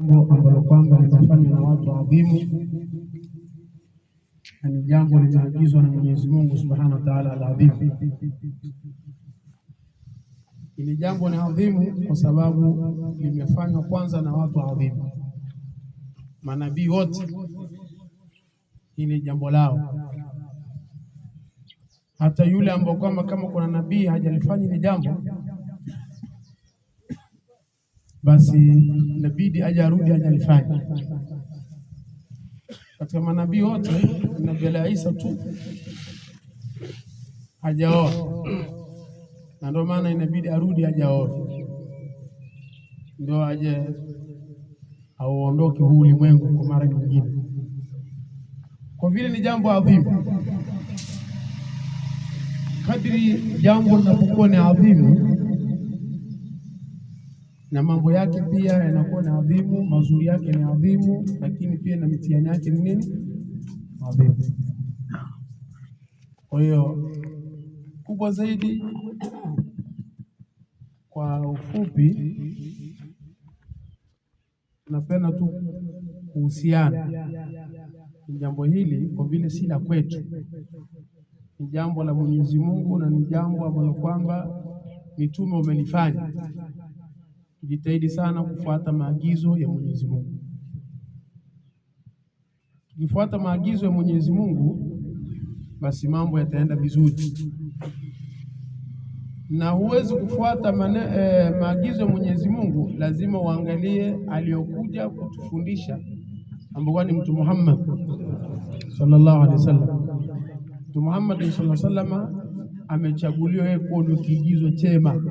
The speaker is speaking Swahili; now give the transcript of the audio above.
jambo ambalo kwamba linafanywa na watu adhimu, na ni jambo limeagizwa na Mwenyezi Mungu Subhanahu wa Ta'ala al-adhim. Hili jambo ni adhimu kwa sababu limefanywa kwanza na watu adhimu, manabii wote. Hili jambo lao, hata yule ambao kama kuna nabii hajalifanya ni jambo, basi inabidi ajarudi ajalifanya. Katika manabii wote Nabii Isa tu hajaoa, na ndio maana inabidi arudi ajaoa, ndio aje auondoke huu ulimwengu kwa mara nyingine. Kwa vile ni jambo adhimu, kadri jambo linapokuwa ni adhimu na mambo yake pia yanakuwa ni adhimu, mazuri yake ni adhimu, lakini pia na mitihani yake ni nini? Adhimu. Kwa hiyo kubwa zaidi, kwa ufupi, napenda tu kuhusiana ni jambo hili, kwa vile si la kwetu, ni jambo la Mwenyezi Mungu, na ni jambo ambalo kwamba mitume wamelifanya. Tujitahidi sana kufuata maagizo ya Mwenyezi Mungu. Tukifuata maagizo ya Mwenyezi Mungu, basi mambo yataenda vizuri. Na huwezi kufuata maagizo ya Mwenyezi Mungu, lazima uangalie aliyokuja kutufundisha, ambaye ni Mtume Muhammad sallallahu alaihi wasallam. Mtume Muhammad sallallahu alaihi wasallam amechaguliwa yeye kuwa ndio kiigizo chema